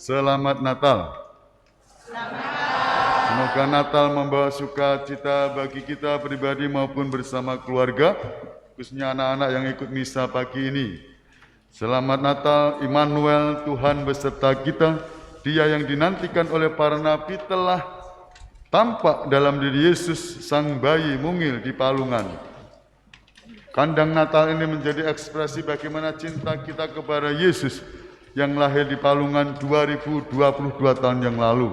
Selamat Natal. Semoga Natal membawa sukacita bagi kita pribadi maupun bersama keluarga, khususnya anak-anak yang ikut misa pagi ini. Selamat Natal, Immanuel, Tuhan beserta kita. Dia yang dinantikan oleh para nabi telah tampak dalam diri Yesus, sang bayi mungil di palungan. Kandang Natal ini menjadi ekspresi bagaimana cinta kita kepada Yesus yang lahir di palungan 2022 tahun yang lalu.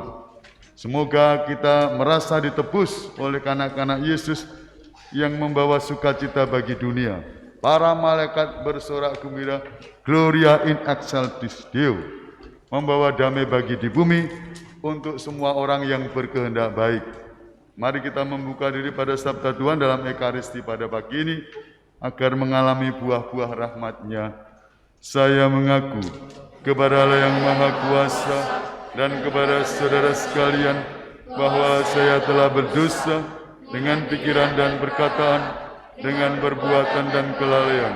Semoga kita merasa ditebus oleh kanak-kanak Yesus yang membawa sukacita bagi dunia. Para malaikat bersorak gembira, Gloria in excelsis Deo, membawa damai bagi di bumi untuk semua orang yang berkehendak baik. Mari kita membuka diri pada sabda Tuhan dalam Ekaristi pada pagi ini agar mengalami buah-buah rahmat-Nya. Saya mengaku kepada Allah yang Maha Kuasa dan kepada saudara sekalian bahwa saya telah berdosa dengan pikiran dan perkataan, dengan perbuatan dan kelalaian.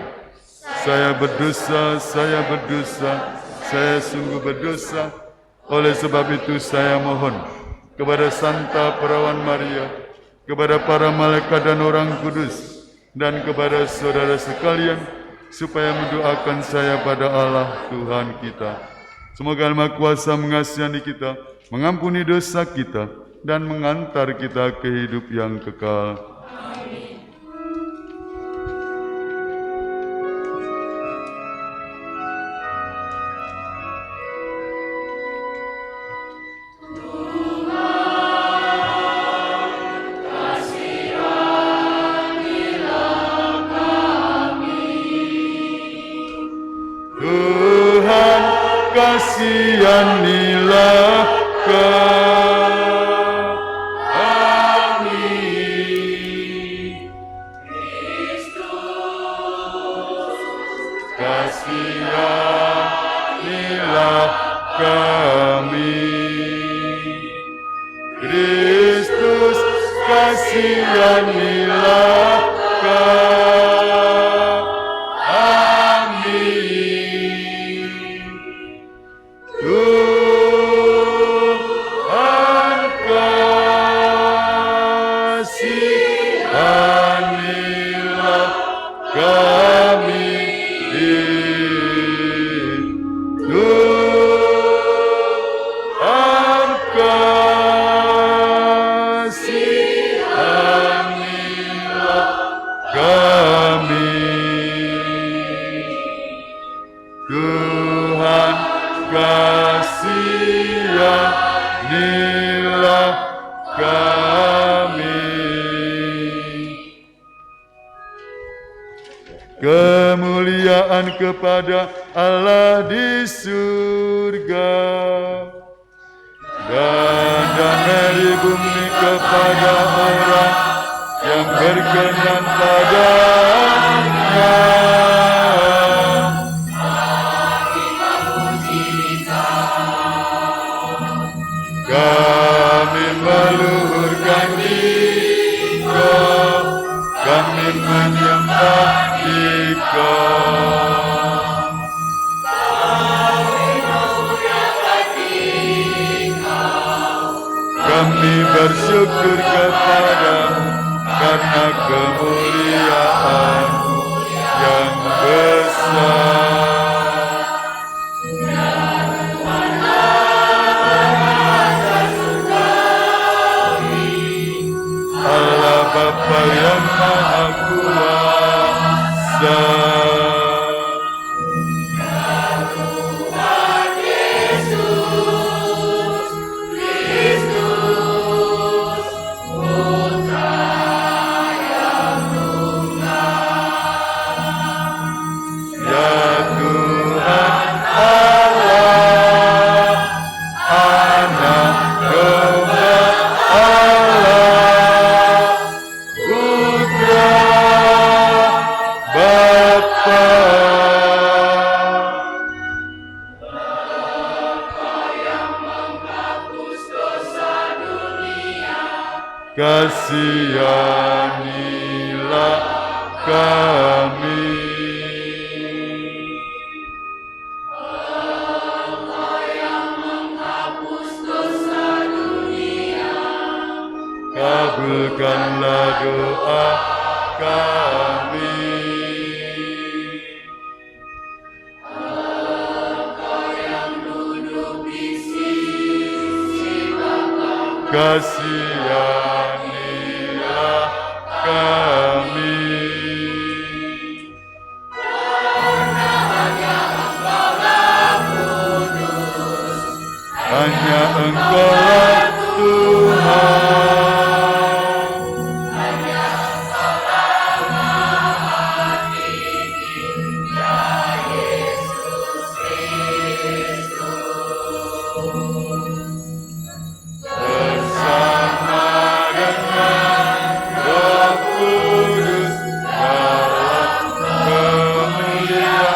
Saya berdosa, saya sungguh berdosa. Oleh sebab itu saya mohon kepada Santa Perawan Maria, kepada para malaikat dan orang kudus, dan kepada saudara sekalian, supaya mendoakan saya pada Allah Tuhan kita. Semoga Yang Maha Kuasa mengasihani kita, mengampuni dosa kita, dan mengantar kita ke hidup yang kekal. Amin. Kasihanilah kami, Kristus, kasihanilah kami, Kristus, kasihanilah kami. Kemuliaan kepada Allah di surga dan damai di bumi kepada orang yang berkenan padanya. Kami meluhurkan Dikau, kami menyembah kami bersyukur kepada-Mu karena kemuliaan-Mu yang besar. Allah Bapa yang Maha Kuasa, kasihanilah kami. Allah yang kabulkanlah doa kami. Kasihanilah kami. Hanya Engkaulah Tuhan. Bersama dengan Roh Kudus dalam kemuliaan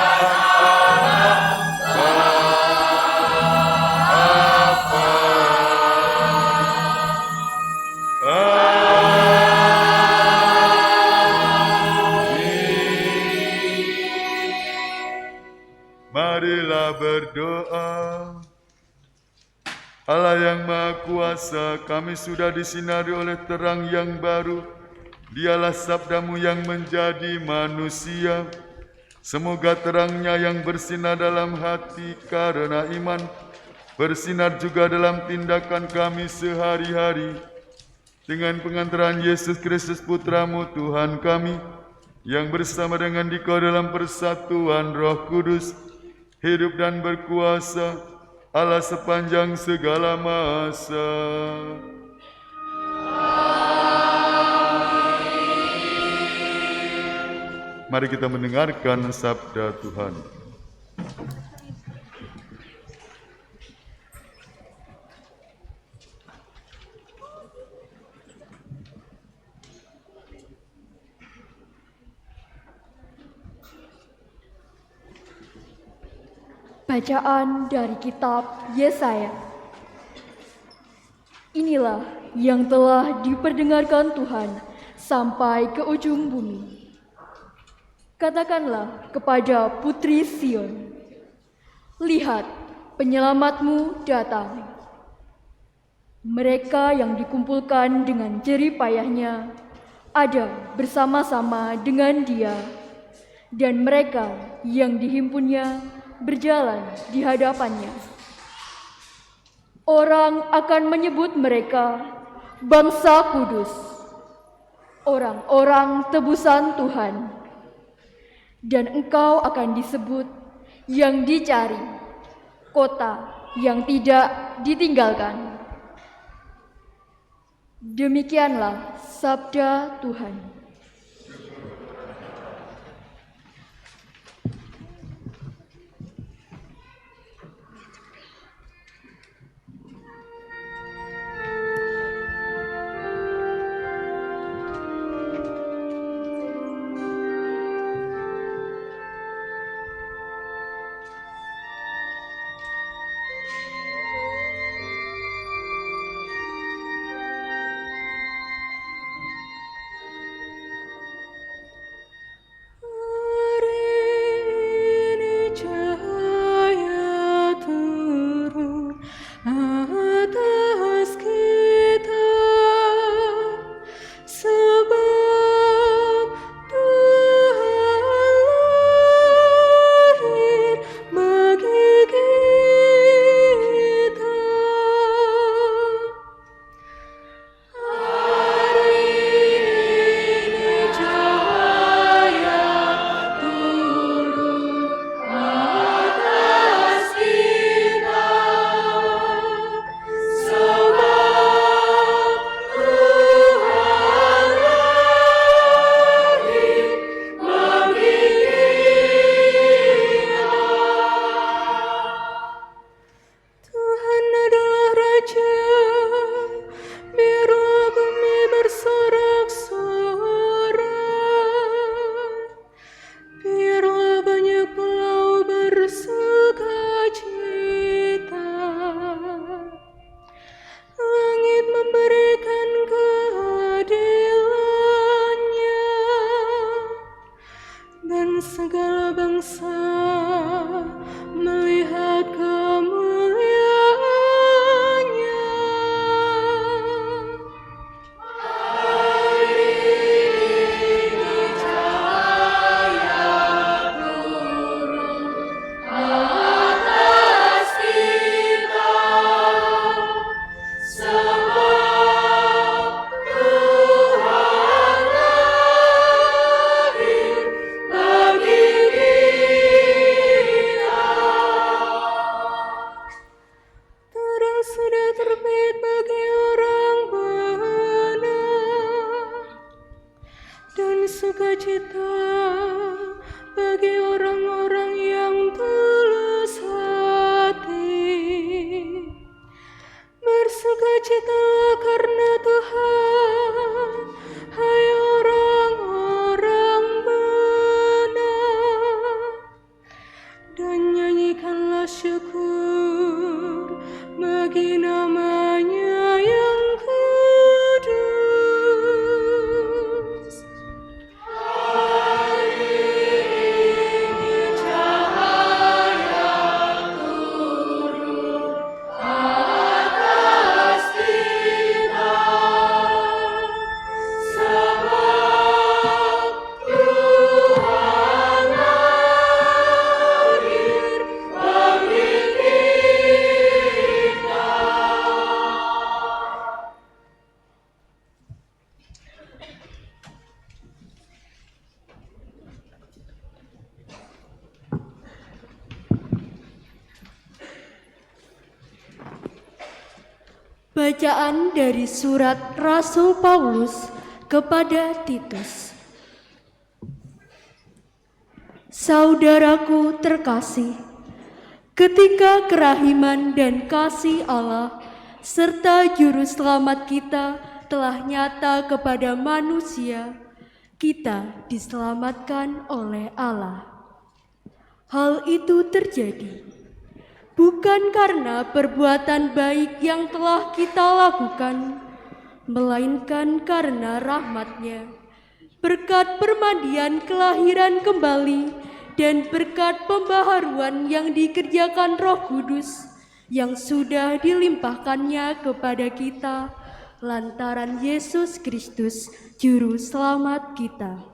marilah berdoa. Allah yang Maha Kuasa, kami sudah disinari oleh terang yang baru. Dialah sabdamu yang menjadi manusia. Semoga terangnya yang bersinar dalam hati karena iman, bersinar juga dalam tindakan kami sehari-hari. Dengan pengantaran Yesus Kristus Putramu Tuhan kami, yang bersama dengan Dikau dalam persatuan Roh Kudus, hidup dan berkuasa Allah sepanjang segala masa. Mari kita mendengarkan sabda Tuhan. Bacaan dari kitab Yesaya. Inilah yang telah diperdengarkan Tuhan sampai ke ujung bumi. Katakanlah kepada putri Sion, lihat, penyelamatmu datang. Mereka yang dikumpulkan dengan jerih payahnya ada bersama-sama dengan dia, dan mereka yang dihimpunnya berjalan di hadapannya. Orang akan menyebut mereka bangsa kudus, orang-orang tebusan Tuhan. Dan engkau akan disebut yang dicari, kota yang tidak ditinggalkan. Demikianlah sabda Tuhan. bagi nama-Nya yang kudus. Bacaan dari surat Rasul Paulus kepada Titus. Saudaraku terkasih, ketika kerahiman dan kasih Allah serta juru selamat kita telah nyata kepada manusia, kita diselamatkan oleh Allah. Hal itu terjadi bukan karena perbuatan baik yang telah kita lakukan, melainkan karena rahmat-Nya, berkat permandian kelahiran kembali dan berkat pembaharuan yang dikerjakan Roh Kudus yang sudah dilimpahkannya kepada kita lantaran Yesus Kristus, Juru Selamat kita.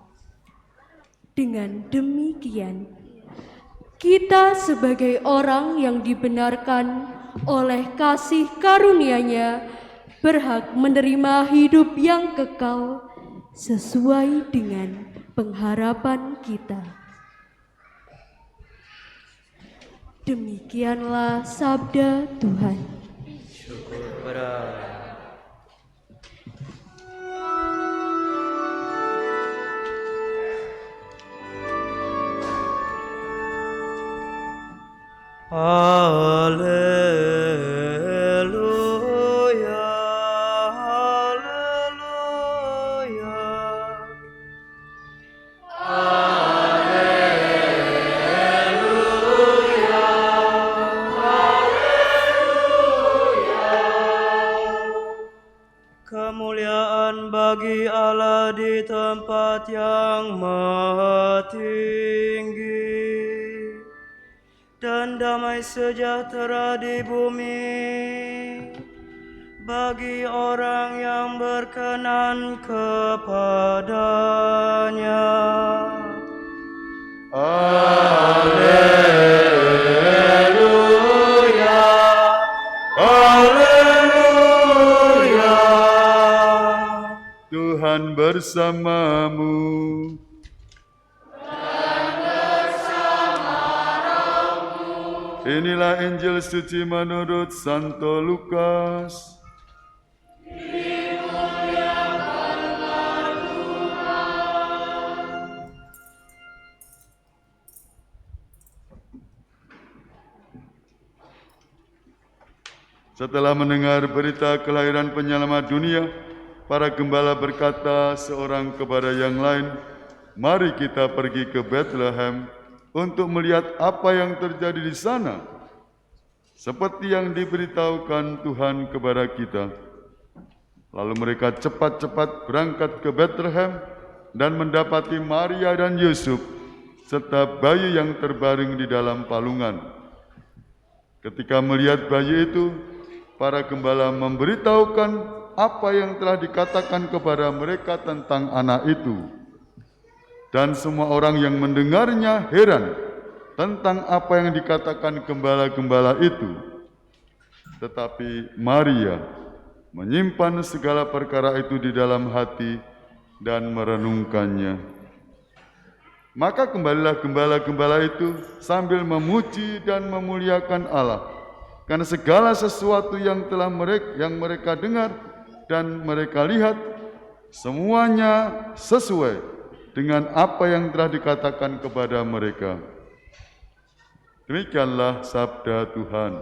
Dengan demikian, kita sebagai orang yang dibenarkan oleh kasih karunia-Nya berhak menerima hidup yang kekal sesuai dengan pengharapan kita. Demikianlah sabda Tuhan. Syukur kepada Haleluya, haleluya, haleluya, haleluya. Kemuliaan bagi Allah di tempat yang maha tinggi, dan damai sejahtera di bumi bagi orang yang berkenan kepadanya. Haleluya, haleluya. Tuhan bersamamu. Inilah Injil suci menurut Santo Lukas. Setelah mendengar berita kelahiran penyelamat dunia, para gembala berkata seorang kepada yang lain, "Mari kita pergi ke Bethlehem untuk melihat apa yang terjadi di sana, seperti yang diberitahukan Tuhan kepada kita." Lalu mereka cepat-cepat berangkat ke Bethlehem dan mendapati Maria dan Yusuf serta bayi yang terbaring di dalam palungan. Ketika melihat bayi itu, para gembala memberitahukan apa yang telah dikatakan kepada mereka tentang anak itu. Dan semua orang yang mendengarnya heran tentang apa yang dikatakan gembala-gembala itu. Tetapi Maria menyimpan segala perkara itu di dalam hati dan merenungkannya. Maka kembalilah gembala-gembala itu sambil memuji dan memuliakan Allah karena segala sesuatu yang mereka dengar dan mereka lihat, semuanya sesuai dengan apa yang telah dikatakan kepada mereka. Demikianlah sabda Tuhan.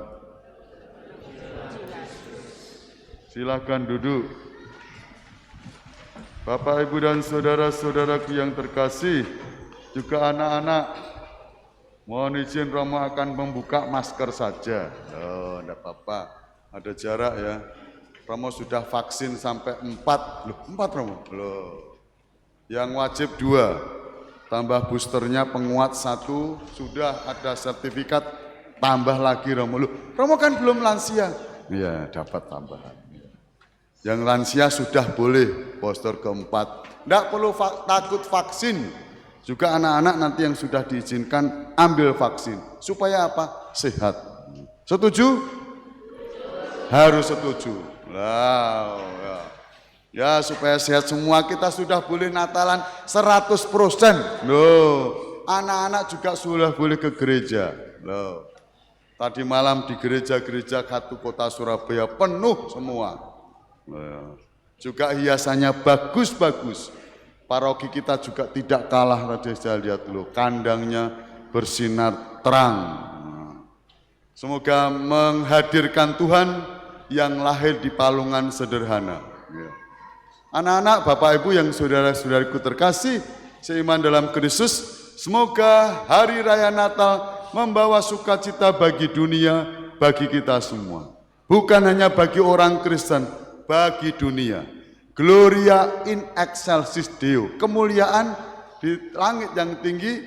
Silakan duduk. Bapak, Ibu, dan saudara-saudaraku yang terkasih, juga anak-anak, mohon izin Romo akan membuka masker saja. Oh, enggak apa-apa. Ada jarak ya. Romo sudah vaksin sampai 4. Loh, 4 Romo? Loh. Yang wajib 2. Tambah boosternya penguat 1. Sudah ada sertifikat. Tambah lagi Romo. Loh, Romo kan belum lansia. Iya, dapat tambahan. Yang lansia sudah boleh booster keempat. Tidak perlu takut vaksin. Juga anak-anak nanti yang sudah diizinkan ambil vaksin. Supaya apa? Sehat. Setuju? Harus setuju. Wow, ya supaya sehat semua kita sudah boleh Natalan 100%. Loh, anak-anak juga sudah boleh ke gereja. Loh. Tadi malam di gereja-gereja satu kota Surabaya penuh semua. Loh. Juga hiasannya bagus-bagus. Paroki kita juga tidak kalah, tadi saya lihat loh, kandangnya bersinar terang. Semoga menghadirkan Tuhan yang lahir di palungan sederhana. Anak-anak, Bapak Ibu yang saudara-saudariku terkasih, seiman dalam Kristus, semoga hari raya Natal membawa sukacita bagi dunia, bagi kita semua. Bukan hanya bagi orang Kristen, bagi dunia. Gloria in excelsis Deo, kemuliaan di langit yang tinggi,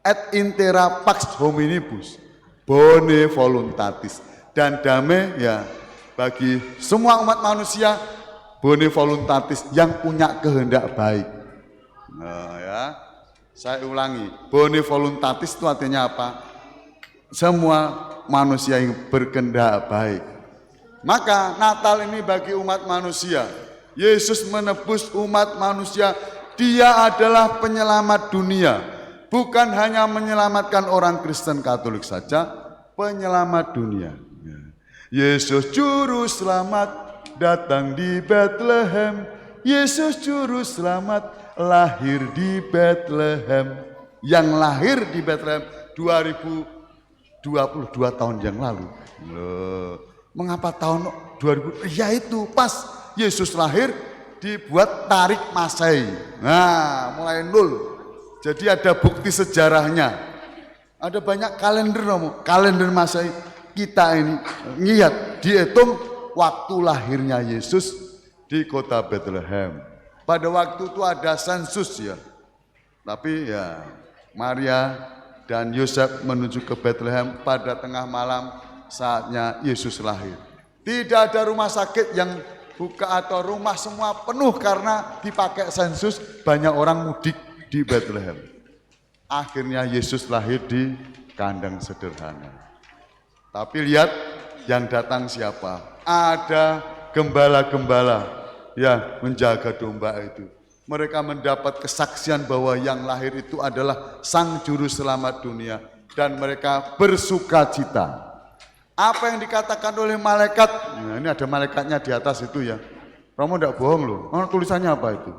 et intera pax hominibus, bone voluntatis, dan damai ya bagi semua umat manusia, bone voluntatis yang punya kehendak baik. Nah ya, saya ulangi, bone voluntatis itu artinya apa? Semua manusia yang berkehendak baik. Maka Natal ini bagi umat manusia. Yesus menebus umat manusia. Dia adalah penyelamat dunia. Bukan hanya menyelamatkan orang Kristen Katolik saja, penyelamat dunia. Yesus juru selamat datang di Bethlehem. Yesus juru selamat lahir di Bethlehem. Yang lahir di Bethlehem 2022 tahun yang lalu. Loh, mengapa tahun 2000? Ya itu pas Yesus lahir dibuat tarik Masehi. Nah, mulai nol. Jadi ada bukti sejarahnya. Ada banyak kalender Masehi. Kita ini lihat, dihitung waktu lahirnya Yesus di kota Bethlehem. Pada waktu itu ada sensus ya. Tapi ya Maria dan Yosef menuju ke Bethlehem pada tengah malam saatnya Yesus lahir. Tidak ada rumah sakit yang buka atau rumah semua penuh karena dipakai sensus, banyak orang mudik di Bethlehem. Akhirnya Yesus lahir di kandang sederhana. Tapi lihat yang datang siapa? Ada gembala-gembala ya menjaga domba itu. Mereka mendapat kesaksian bahwa yang lahir itu adalah Sang Juru Selamat dunia dan mereka bersukacita. Apa yang dikatakan oleh malaikat? Nah, ini ada malaikatnya di atas itu ya. Romo tidak bohong loh. Oh, tulisannya apa itu?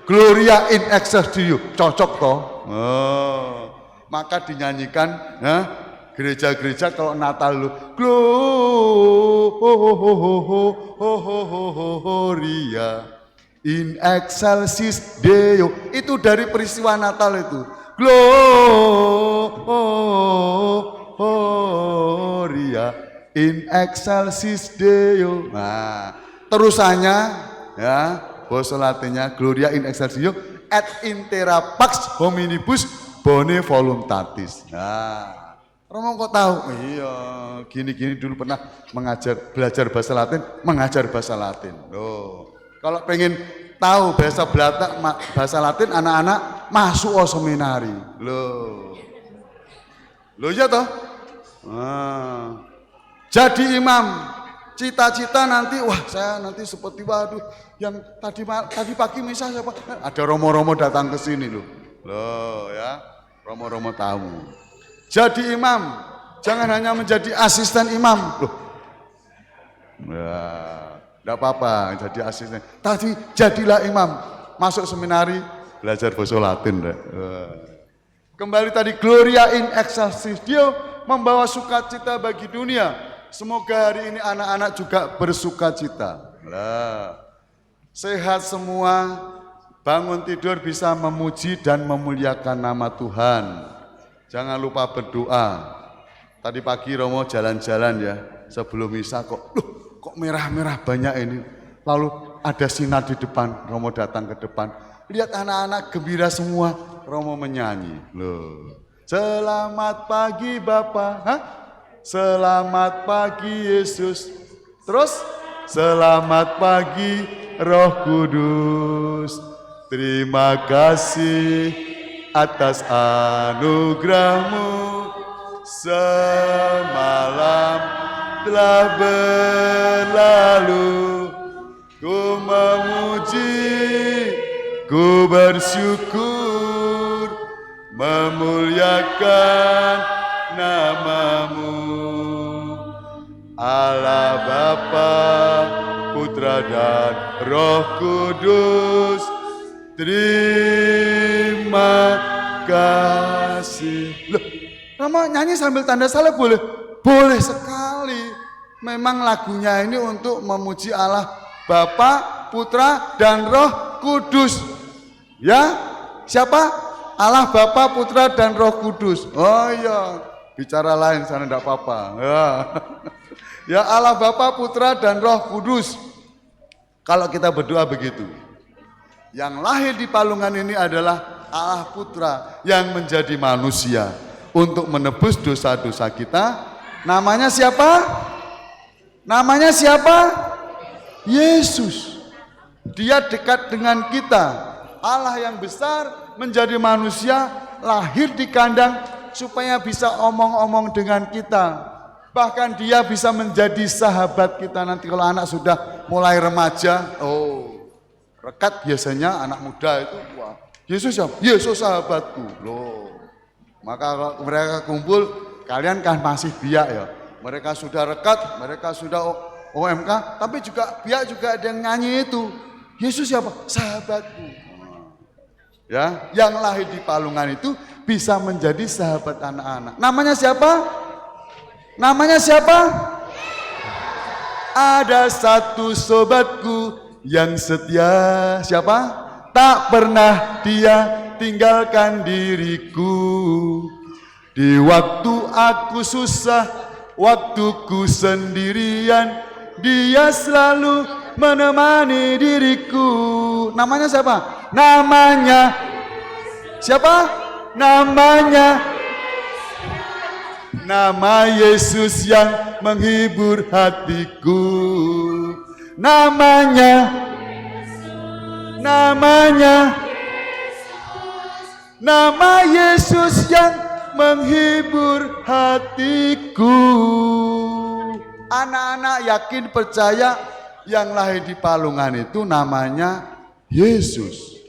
Gloria in excelsis Deo. Cocok toh? Oh, maka dinyanyikan ya. Gereja-gereja kalau Natal lu Gloria in excelsis Deo. Itu dari peristiwa Natal itu. Gloria in excelsis Deo. Nah, terusannya ya, bahasa Latinnya Gloria in excelsis Deo et intera pax hominibus bone voluntatis. Nah, Romo kok tahu? Iya, gini-gini dulu pernah belajar bahasa Latin. Loh, kalau pengen tahu bahasa Latin anak-anak masuk seminari. Loh ya toh? Nah, jadi imam, cita-cita nanti, wah saya nanti seperti waduh yang tadi pagi misa siapa? Ada romo-romo datang ke sini loh. Loh ya, romo-romo tamu. Jadi imam, jangan hanya menjadi asisten imam. Loh. Ya, enggak apa-apa jadi asisten. Tadi jadilah imam, masuk seminari, belajar bahasa Latin. Kembali tadi Gloria in excelsis Deo membawa sukacita bagi dunia. Semoga hari ini anak-anak juga bersukacita. Nah, sehat semua, bangun tidur bisa memuji dan memuliakan nama Tuhan. Jangan lupa berdoa. Tadi pagi Romo jalan-jalan ya, sebelum misa kok merah-merah banyak ini. Lalu ada sinar di depan, Romo datang ke depan. Lihat anak-anak gembira semua, Romo menyanyi. Loh, selamat pagi Bapak, selamat pagi Yesus. Terus, selamat pagi Roh Kudus. Terima kasih atas anugerahmu. Semalam telah berlalu, ku memuji, ku bersyukur, memuliakan namamu. Allah Bapa, Putra dan Roh Kudus, terima kasih. Loh, Romo nyanyi sambil tanda salib boleh? Boleh sekali. Memang lagunya ini untuk memuji Allah Bapa, Putra, dan Roh Kudus. Ya, siapa? Allah Bapa, Putra, dan Roh Kudus. Oh iya, bicara lain sana enggak apa-apa. Ya. Ya Allah Bapa, Putra, dan Roh Kudus. Kalau kita berdoa begitu, yang lahir di palungan ini adalah Allah Putra yang menjadi manusia untuk menebus dosa-dosa kita. Namanya siapa? Namanya siapa? Yesus. Dia dekat dengan kita. Allah yang besar menjadi manusia, lahir di kandang supaya bisa omong-omong dengan kita. Bahkan dia bisa menjadi sahabat kita nanti kalau anak sudah mulai remaja. Oh, rekat biasanya anak muda itu, wah, Yesus ya, Yesus sahabatku. Loh. Maka kalau mereka kumpul, kalian kan masih biak ya. Mereka sudah rekat, mereka sudah OMK, tapi juga biak juga ada yang nyanyi itu. Yesus siapa? Sahabatku. Ya, yang lahir di palungan itu bisa menjadi sahabat anak-anak. Namanya siapa? Namanya siapa? Ada satu sobatku yang setia. Siapa? Tak pernah dia tinggalkan diriku. Di waktu aku susah, waktuku sendirian, dia selalu menemani diriku. Namanya siapa? Namanya siapa? Namanya nama Yesus yang menghibur hatiku. Namanya nama Yesus yang menghibur hatiku. Anak-anak yakin percaya yang lahir di palungan itu namanya Yesus.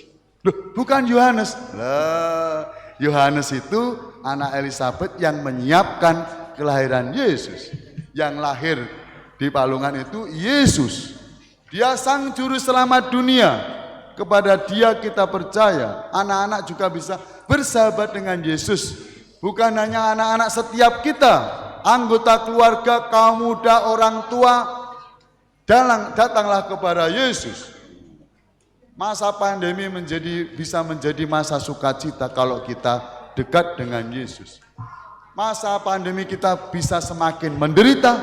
Loh, bukan Yohanes. Lah, Yohanes itu anak Elisabet yang menyiapkan kelahiran Yesus. Yang lahir di palungan itu Yesus. Dia sang juru selamat dunia. Kepada dia kita percaya. Anak-anak juga bisa bersahabat dengan Yesus. Bukan hanya anak-anak, setiap kita, anggota keluarga, kaum muda, orang tua, datanglah kepada Yesus. Masa pandemi bisa menjadi masa sukacita kalau kita dekat dengan Yesus. Masa pandemi kita bisa semakin menderita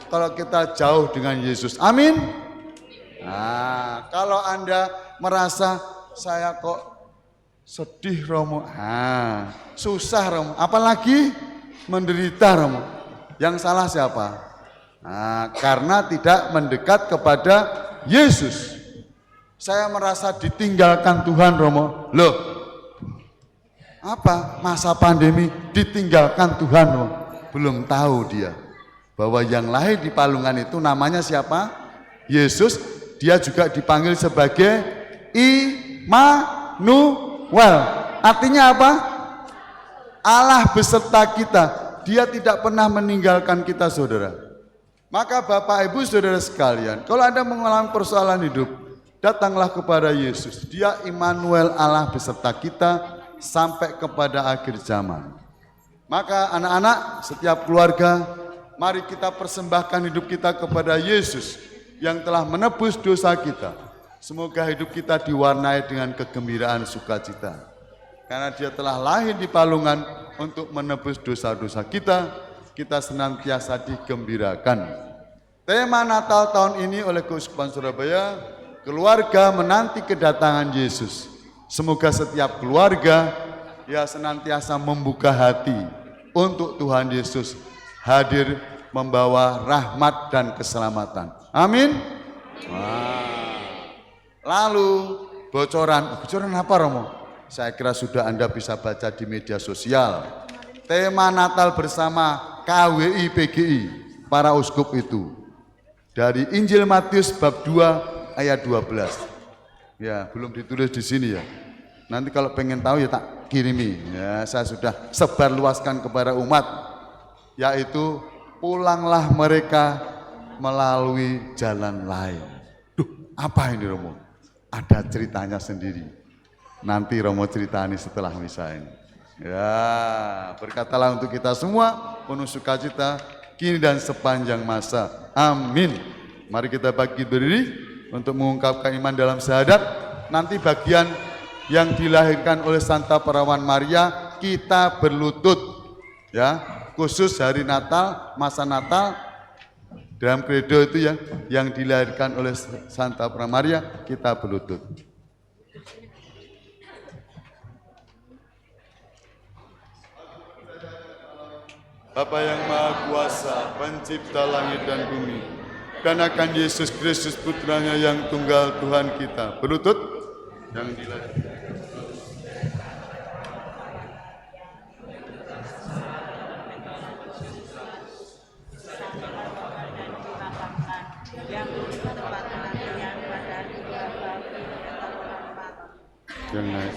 kalau kita jauh dengan Yesus. Amin. Nah, kalau Anda merasa saya kok sedih Romo, susah Romo, apalagi menderita Romo. Yang salah siapa? Nah, karena tidak mendekat kepada Yesus. Saya merasa ditinggalkan Tuhan Romo. Loh, apa masa pandemi ditinggalkan Tuhan Romo? Belum tahu dia bahwa yang lahir di palungan itu namanya siapa? Yesus. Dia juga dipanggil sebagai Immanuel. Artinya apa? Allah beserta kita. Dia tidak pernah meninggalkan kita, saudara. Maka Bapak Ibu saudara sekalian, kalau Anda mengalami persoalan hidup, datanglah kepada Yesus. Dia Immanuel, Allah beserta kita sampai kepada akhir zaman. Maka anak-anak, setiap keluarga, mari kita persembahkan hidup kita kepada Yesus yang telah menebus dosa kita. Semoga hidup kita diwarnai dengan kegembiraan sukacita. Karena dia telah lahir di palungan untuk menebus dosa-dosa kita. kita senantiasa digembirakan. Tema Natal tahun ini oleh Keuskupan Surabaya, keluarga menanti kedatangan Yesus. Semoga setiap keluarga ya senantiasa membuka hati untuk Tuhan Yesus hadir membawa rahmat dan keselamatan. Amin. Lalu bocoran apa Romo? Saya kira sudah Anda bisa baca di media sosial. Tema Natal bersama KWI PGI para uskup itu dari Injil Matius bab 2 ayat 12. Ya, belum ditulis di sini ya. Nanti kalau pengen tahu ya tak kirimi. Ya, saya sudah sebar luaskan kepada umat, yaitu pulanglah mereka melalui jalan lain. Duh, apa ini Romo? Ada ceritanya sendiri. Nanti Romo ceritani setelah misa ini. Ya, berkatalah untuk kita semua penuh sukacita kini dan sepanjang masa. Amin. Mari kita bagi berdiri untuk mengungkapkan iman dalam syahadat. Nanti bagian yang dilahirkan oleh Santa Perawan Maria kita berlutut. Ya, khusus hari Natal, masa Natal dalam kredo itu ya, yang dilahirkan oleh Santa Perawan Maria kita berlutut. Bapa yang Maha Kuasa, pencipta langit dan bumi, dan akan Yesus Kristus putranya yang tunggal Tuhan kita, berlutut yang dilahirkan. Yang naik.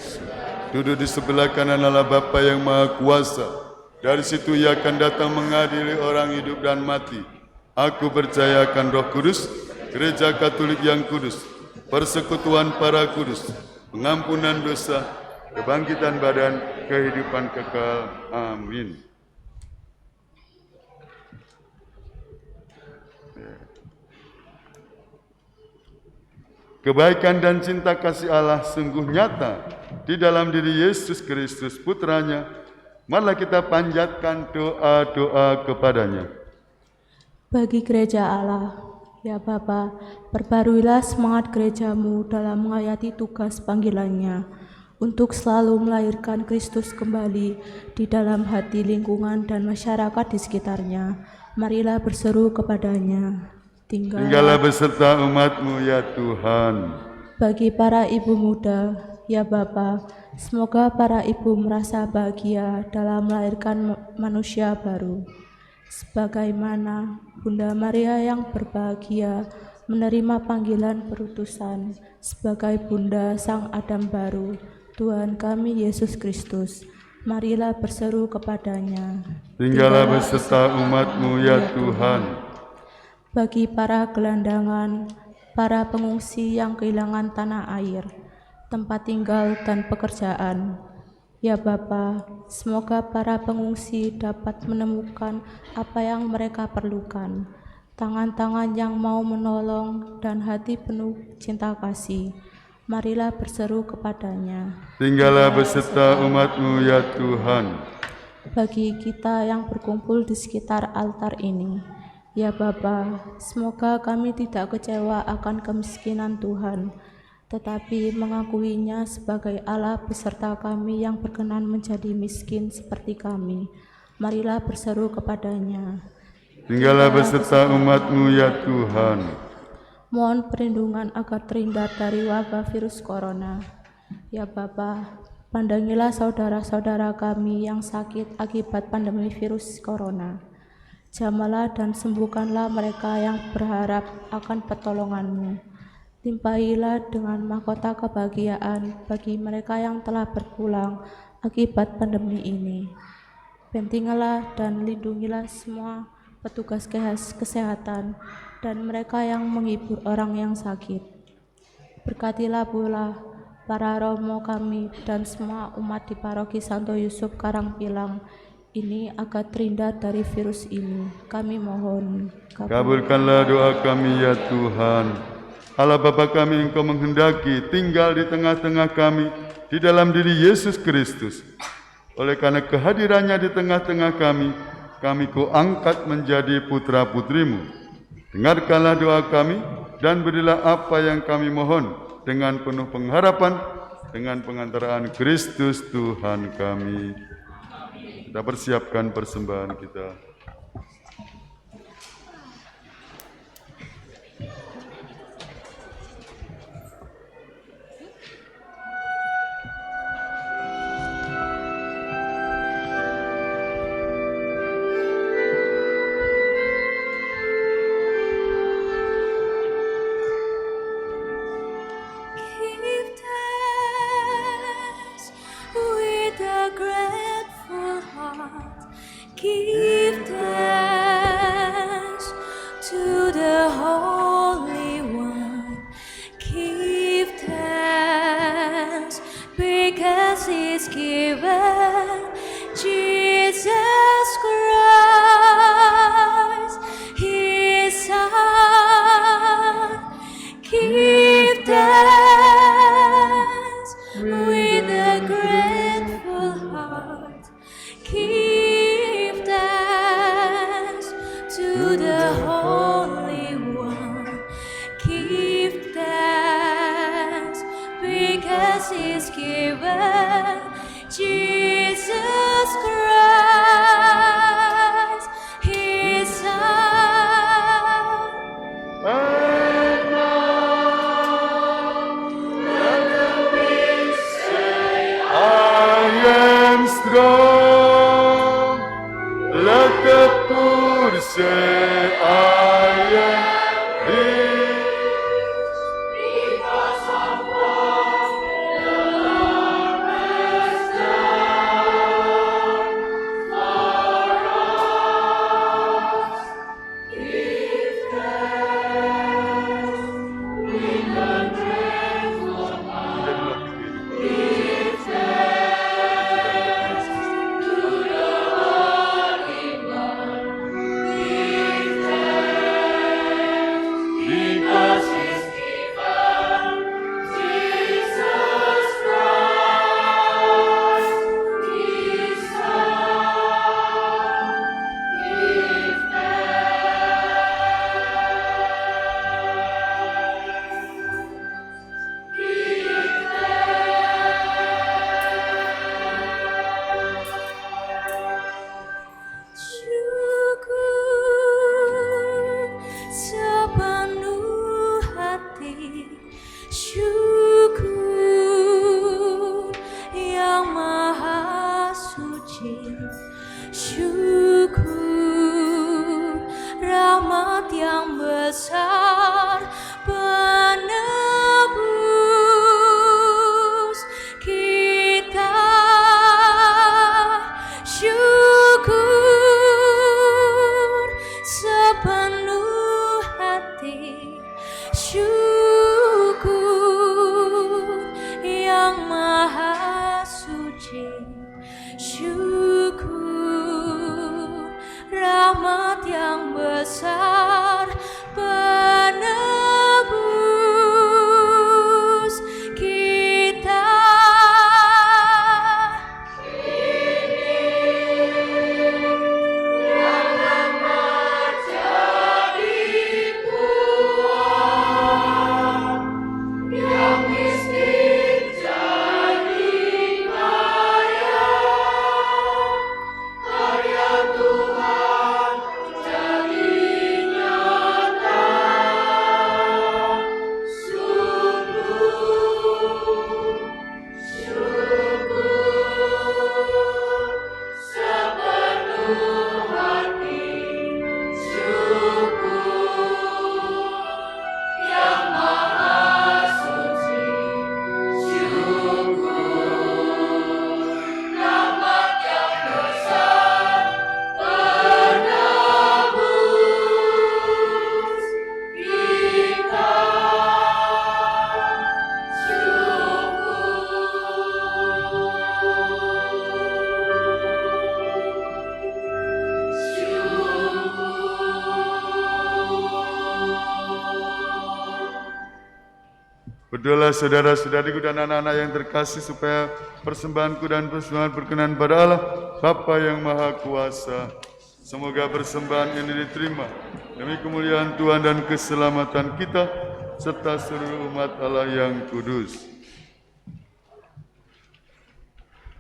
Duduk di sebelah kanan Allah Bapa yang Maha Kuasa. Dari situ ia akan datang mengadili orang hidup dan mati. Aku percaya akan Roh Kudus, Gereja Katolik yang kudus, persekutuan para kudus, pengampunan dosa, kebangkitan badan, kehidupan kekal. Amin. Kebaikan dan cinta kasih Allah sungguh nyata di dalam diri Yesus Kristus Putranya. Marilah kita panjatkan doa-doa kepadanya. Bagi gereja Allah, ya Bapa, perbaruilah semangat gerejamu dalam menghayati tugas panggilannya untuk selalu melahirkan Kristus kembali di dalam hati lingkungan dan masyarakat di sekitarnya. Marilah berseru kepadanya. Tinggallah beserta umat-Mu ya Tuhan. Bagi para ibu muda, ya Bapa, semoga para ibu merasa bahagia dalam melahirkan manusia baru. Sebagaimana Bunda Maria yang berbahagia menerima panggilan perutusan sebagai Bunda Sang Adam baru, Tuhan kami Yesus Kristus, marilah berseru kepadanya. Tinggallah beserta umat-Mu ya Tuhan. Bagi para gelandangan, para pengungsi yang kehilangan tanah air, tempat tinggal dan pekerjaan, ya Bapa, semoga para pengungsi dapat menemukan apa yang mereka perlukan, tangan-tangan yang mau menolong dan hati penuh cinta kasih. Marilah berseru kepadanya. Tinggallah beserta umat-Mu ya Tuhan. Bagi kita yang berkumpul di sekitar altar ini, ya Bapa, semoga kami tidak kecewa akan kemiskinan Tuhan, tetapi mengakuinya sebagai Allah beserta kami yang berkenan menjadi miskin seperti kami. Marilah berseru kepadanya. Tinggallah beserta umat-Mu ya Tuhan. Mohon perlindungan agar terhindar dari wabah virus corona. Ya Bapa, pandangilah saudara-saudara kami yang sakit akibat pandemi virus corona. Jamalah dan sembuhkanlah mereka yang berharap akan pertolongan-Mu. Limpahilah dengan mahkota kebahagiaan bagi mereka yang telah berpulang akibat pandemi ini. Bentingilah dan lindungilah semua petugas kesehatan dan mereka yang menghibur orang yang sakit. Berkatilah pula para romo kami dan semua umat di paroki Santo Yusuf Karangpilang ini agar terhindar dari virus ini. Kami mohon. Kabulkanlah doa kami ya Tuhan. Allah Bapa kami, Engkau menghendaki tinggal di tengah-tengah kami di dalam diri Yesus Kristus. Oleh karena kehadirannya di tengah-tengah kami, kami Kau angkat menjadi putra-putrimu. Dengarkanlah doa kami dan berilah apa yang kami mohon dengan penuh pengharapan dengan pengantaraan Kristus Tuhan kami. Kita persiapkan persembahan kita. Give thanks with a grateful heart. Give thanks to the Holy One. Give thanks because He's given Jesus Christ, His Son. Give thanks with a grateful heart. Give thanks to the Holy One. Give thanks because He's given Jesus Christ, His Son. And now let the weak say, I am strong. Let the poor say, I am rich. Because of what the Lord has done for us. Give thanks with a grateful heart. Give thanks to the Holy One. Give thanks because He's given Jesus Christ, His Son. Give Syukur sepenuh hati, syukur yang maha suci, syukur rahmat yang besar penebus kita. Syukur sepenuh hati, syukur yang maha suci, syukur rahmat yang besar penebus kita. Berdoalah saudara-saudariku dan anak-anak yang terkasih supaya persembahanku dan persembahan berkenan pada Allah Bapa yang Maha Kuasa. Semoga persembahan ini diterima demi kemuliaan Tuhan dan keselamatan kita serta seluruh umat Allah yang kudus.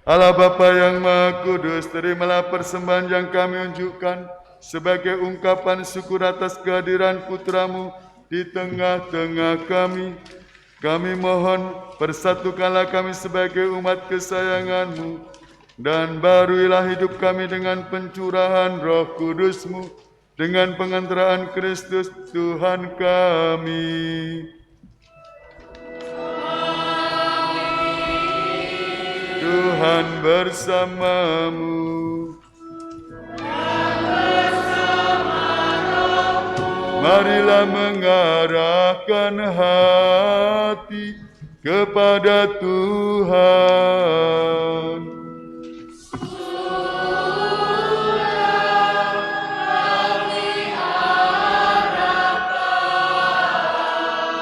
Allah Bapa yang Maha Kudus, terimalah persembahan yang kami unjukkan sebagai ungkapan syukur atas kehadiran Putra-Mu di tengah-tengah kami. Kami mohon, persatukanlah kami sebagai umat kesayangan-Mu, dan baruilah hidup kami dengan pencurahan Roh Kudus-Mu, dengan pengantaraan Kristus Tuhan kami. Tuhan bersamamu. Marilah mengarahkan hati kepada Tuhan.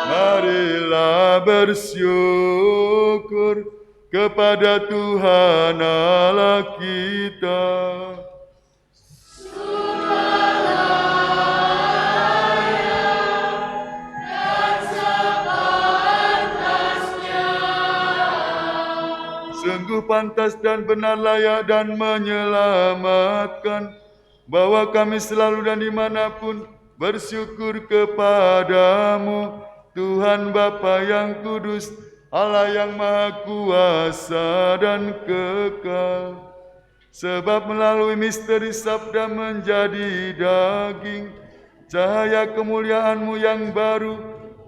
Marilah bersyukur kepada Tuhan Allah kita. Sungguh pantas dan benar, layak dan menyelamatkan, bahwa kami selalu dan dimanapun bersyukur kepadamu, Tuhan Bapa yang kudus, Allah yang maha kuasa dan kekal. Sebab melalui misteri sabda menjadi daging, cahaya kemuliaan-Mu yang baru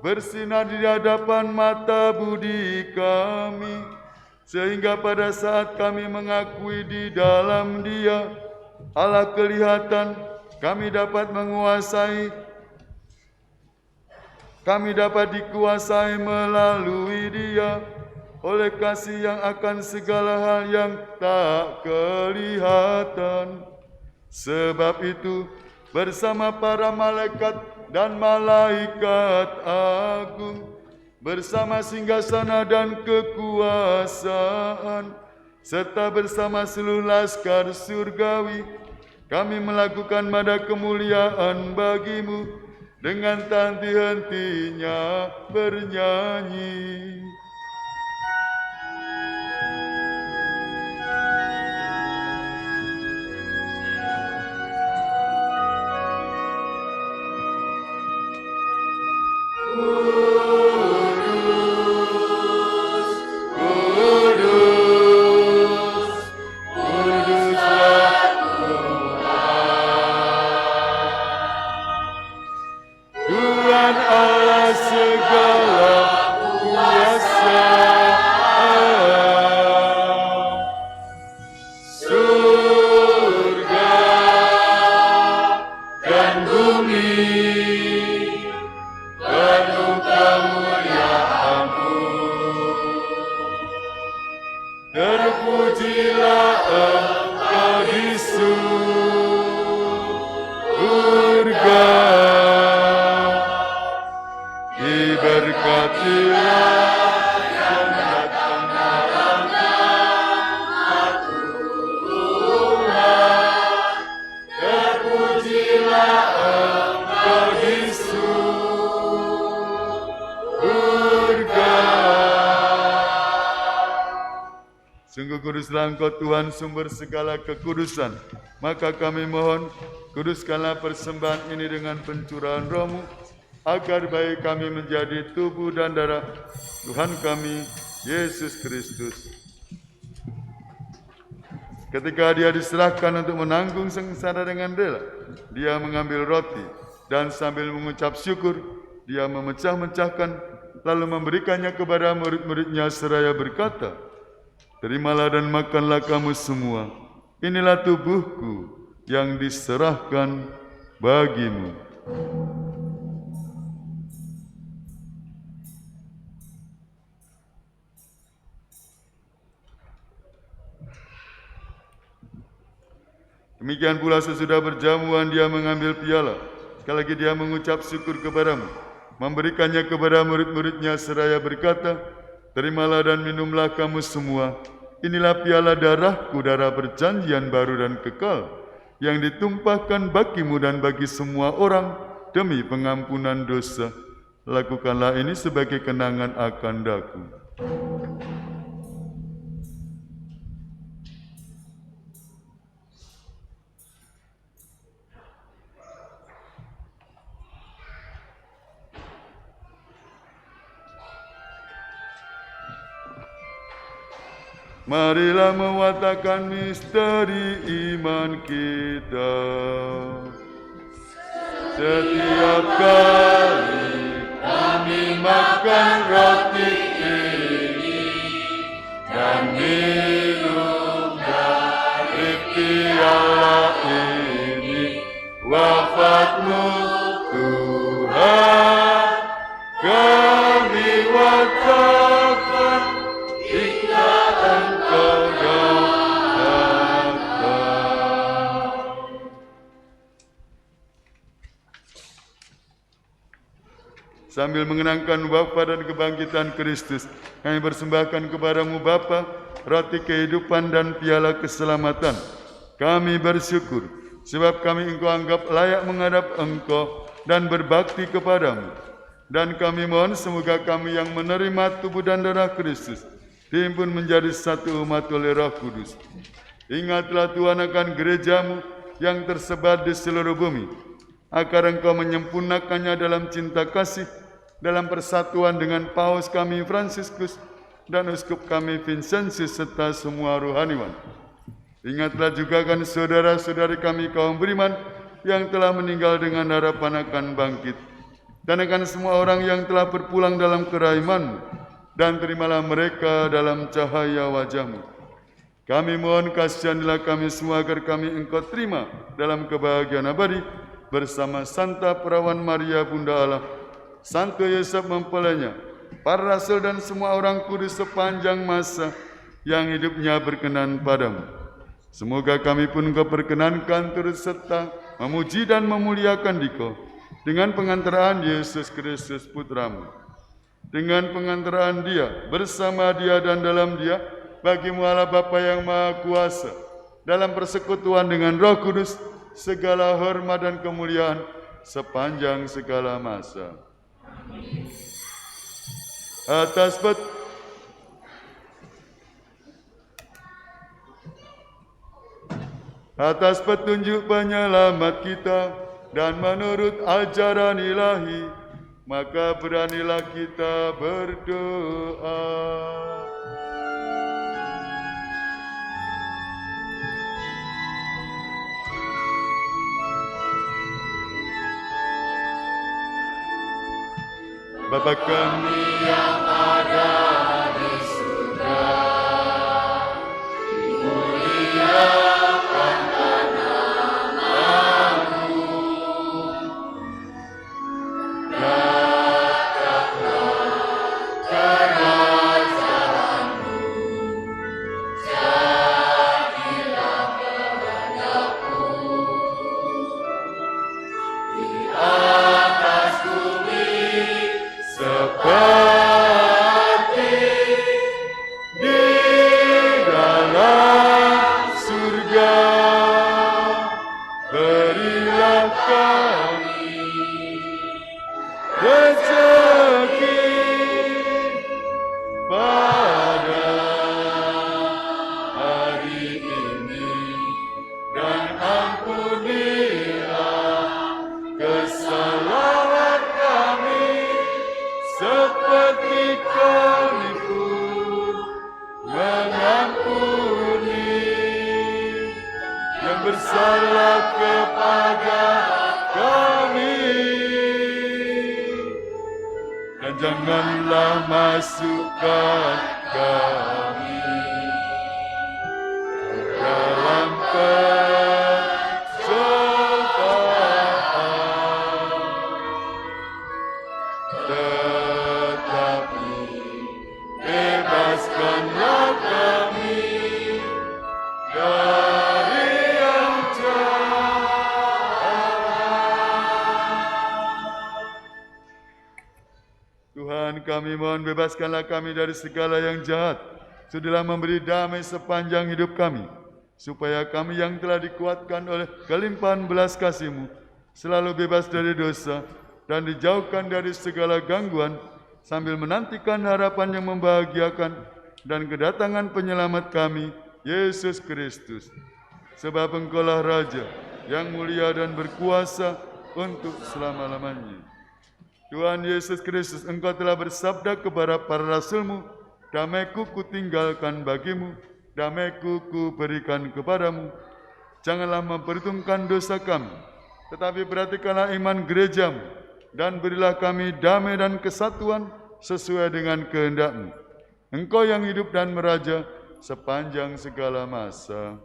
bersinar di hadapan mata budi kami, sehingga pada saat kami mengakui di dalam Dia Allah kelihatan, kami dapat dikuasai melalui Dia oleh kasih yang akan segala hal yang tak kelihatan. Sebab itu, bersama para malaikat dan malaikat agung, bersama singgasana dan kekuasaan, serta bersama seluruh laskar surgawi, kami melakukan nada kemuliaan bagi-Mu dengan tak henti-hentinya bernyanyi. Sungguh kuduslah Engkau Tuhan, sumber segala kekudusan. Maka kami mohon, kuduskanlah persembahan ini dengan pencurahan Roh-Mu, agar baik kami menjadi tubuh dan darah Tuhan kami, Yesus Kristus. Ketika Dia diserahkan untuk menanggung sengsara dengan rela, Dia mengambil roti dan sambil mengucap syukur, Dia memecah-mecahkan, lalu memberikannya kepada murid-muridnya seraya berkata, "Terimalah dan makanlah kamu semua. Inilah tubuhku yang diserahkan bagimu." Demikian pula sesudah berjamuan Dia mengambil piala. Sekali lagi Dia mengucap syukur kepadamu, memberikannya kepada murid-muridnya seraya berkata, "Terimalah dan minumlah kamu semua. Inilah piala darahku, darah perjanjian baru dan kekal, yang ditumpahkan bagimu dan bagi semua orang demi pengampunan dosa. Lakukanlah ini sebagai kenangan akan daku. Marilah mewartakan misteri iman kita. Setiap kali kami makan roti ini dan minum dari piala ini, wafat-Mu Tuhan kami wartakan hingga Engkau datang. Sambil mengenangkan wafat dan kebangkitan Kristus, kami persembahkan kepadamu Bapa, roti kehidupan dan piala keselamatan. Kami bersyukur, sebab kami Engkau anggap layak menghadap Engkau dan berbakti kepadamu. Dan kami mohon semoga kami yang menerima tubuh dan darah Kristus dihimpun menjadi satu umat oleh Roh Kudus. Ingatlah Tuhan akan gerejamu yang tersebar di seluruh bumi, agar Engkau menyempurnakannya dalam cinta kasih, dalam persatuan dengan Paus kami Fransiskus dan Uskup kami Vincentius serta semua rohaniwan. Ingatlah juga akan saudara-saudari kami kaum beriman yang telah meninggal dengan harapan akan bangkit, dan akan semua orang yang telah berpulang dalam kerahman-Mu, dan terimalah mereka dalam cahaya wajah-Mu. Kami mohon kasihanilah kami semua agar kami Engkau terima dalam kebahagiaan abadi bersama Santa Perawan Maria Bunda Allah, Santo Yosef mempelainya, para rasul dan semua orang kudus sepanjang masa yang hidupnya berkenan padamu. Semoga kami pun Engkau perkenankan turut serta memuji dan memuliakan Dikau dengan pengantaraan Yesus Kristus Putra-Mu. Dengan pengantaraan Dia, bersama Dia dan dalam Dia, bagi-Mu Allah Bapa yang Maha Kuasa, dalam persekutuan dengan Roh Kudus, segala hormat dan kemuliaan sepanjang segala masa. Atas petunjuk penyelamat kita dan menurut ajaran ilahi, maka beranilah kita berdoa. Bapa kami yang ada di surga, dimuliakan nama-Mu, datanglah kerajaan-Mu, jadilah kehendak-Mu di atas bumi seperti di dalam surga. Berilah kami rezeki pada hari ini, dan ampunilah kesalahan kami seperti kami pun mengampuni yang bersalah kepada kami. Dan janganlah masukkan kami ke dalam pencobaan, tetapi bebaskanlah kami dari yang jahat. Tuhan, kami mohon bebaskanlah kami dari segala yang jahat. Sudilah memberi damai sepanjang hidup kami, supaya kami yang telah dikuatkan oleh kelimpahan belas kasih-Mu selalu bebas dari dosa dan dijauhkan dari segala gangguan, sambil menantikan harapan yang membahagiakan dan kedatangan penyelamat kami, Yesus Kristus. Sebab Engkaulah Raja yang mulia dan berkuasa untuk selama-lamanya. Tuhan Yesus Kristus, Engkau telah bersabda kepada para rasul-Mu, damai-Ku kutinggalkan bagimu, damai-Ku kuberikan kepadamu. Janganlah memperhitungkan dosa kami, tetapi perhatikanlah iman gereja-Mu, dan berilah kami damai dan kesatuan sesuai dengan kehendak-Mu. Engkau yang hidup dan meraja sepanjang segala masa.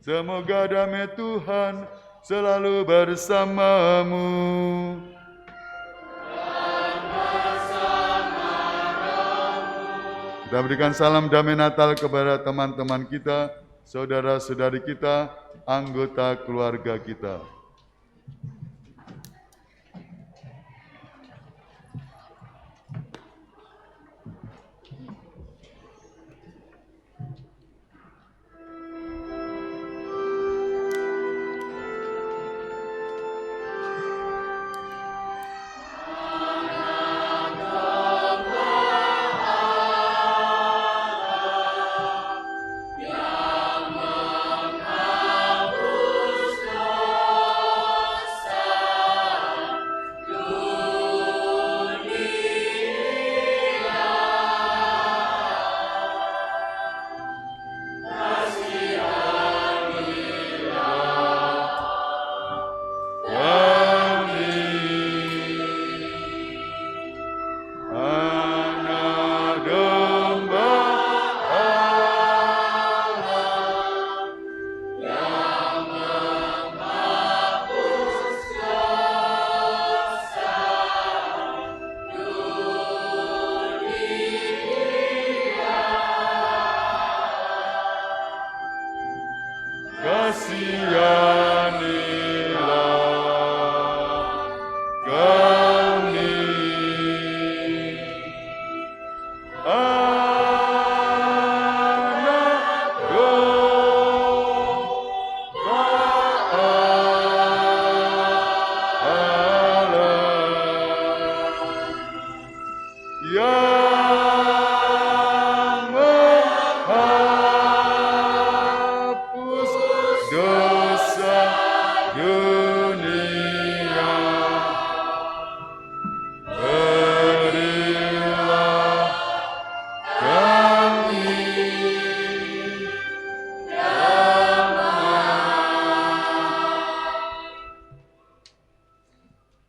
Semoga damai Tuhan selalu bersamamu. Kita berikan salam damai Natal kepada teman-teman kita, saudara-saudari kita, anggota keluarga kita.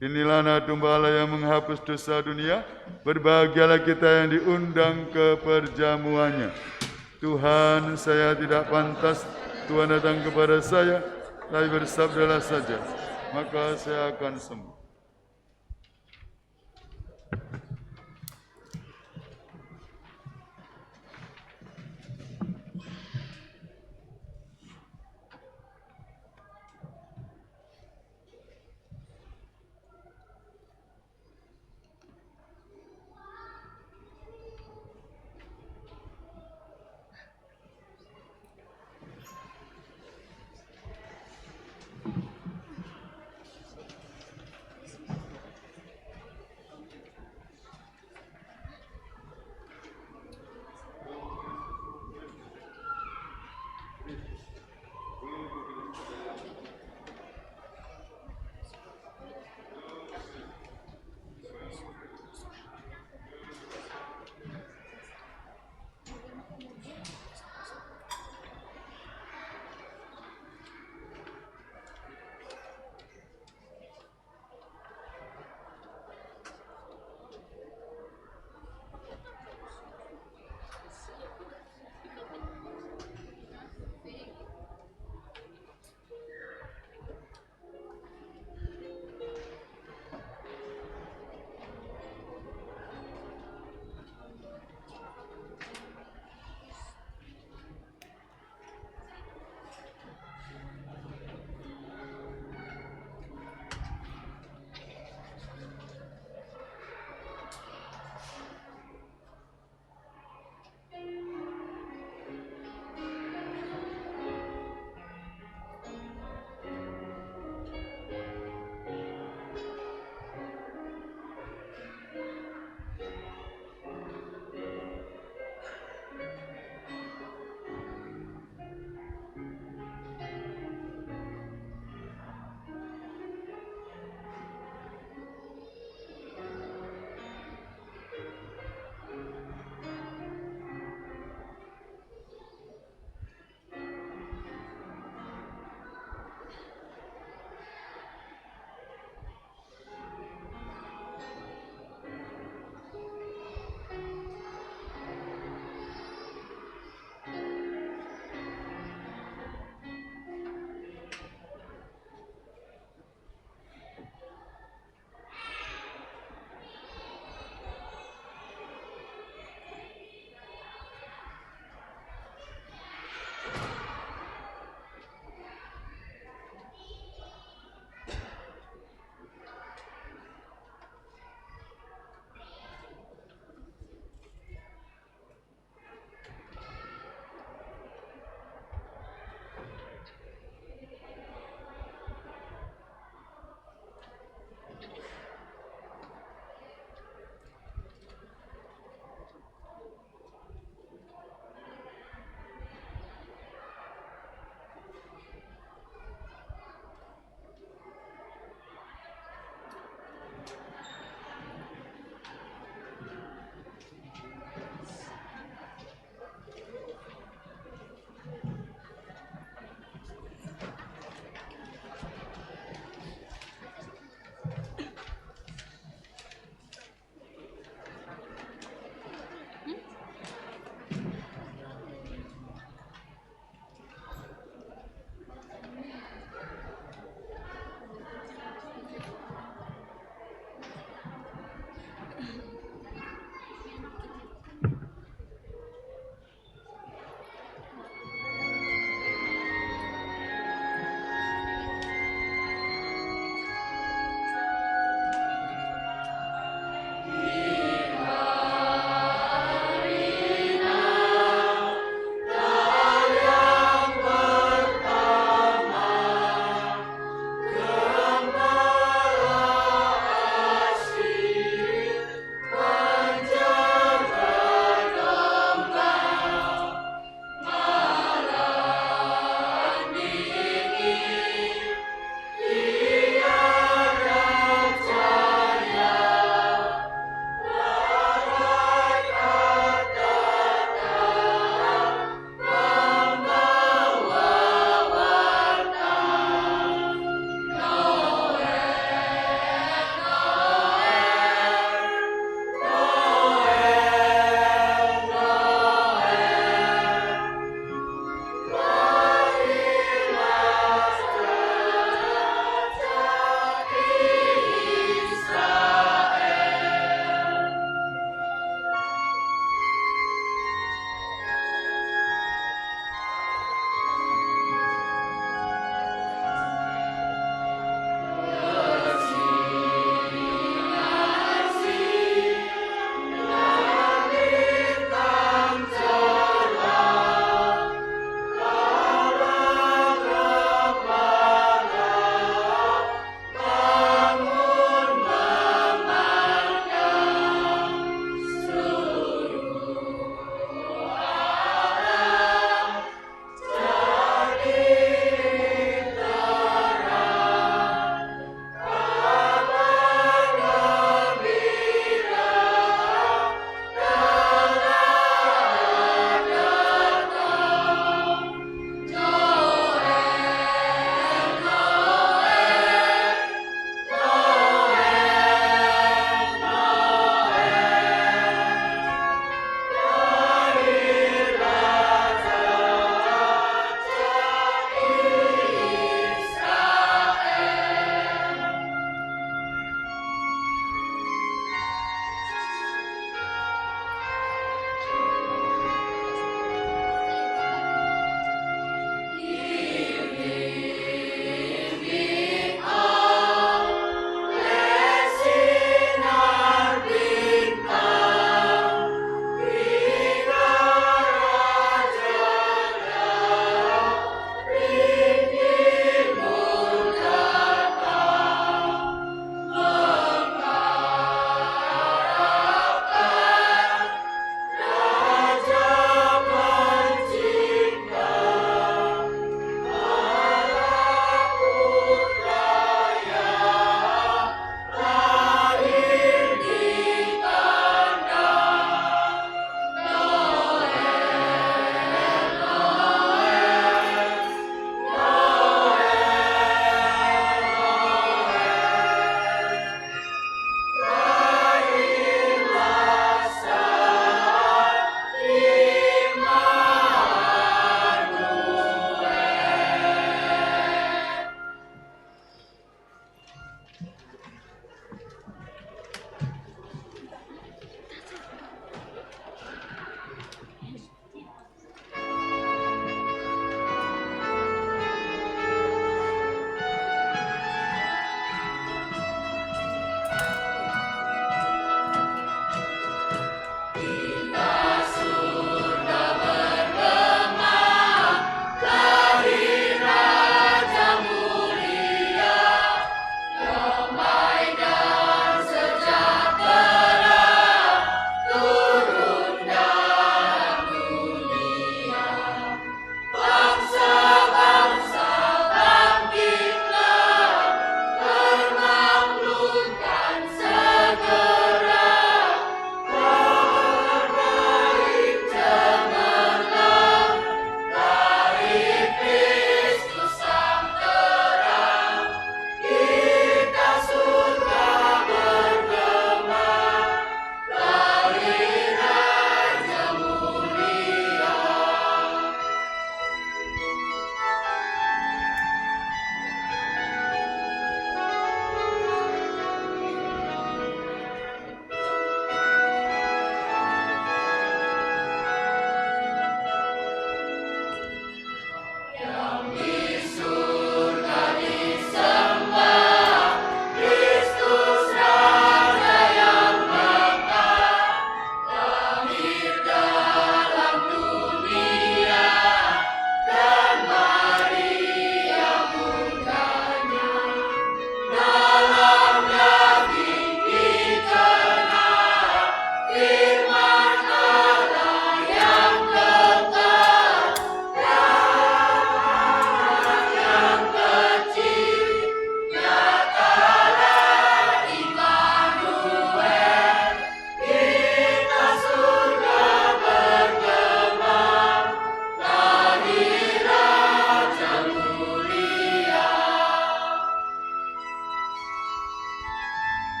Inilah anak domba Allah yang menghapus dosa dunia. Berbahagialah kita yang diundang ke perjamuannya. Tuhan, saya tidak pantas Tuhan datang kepada saya, tapi bersabdalah saja, maka saya akan sembuh.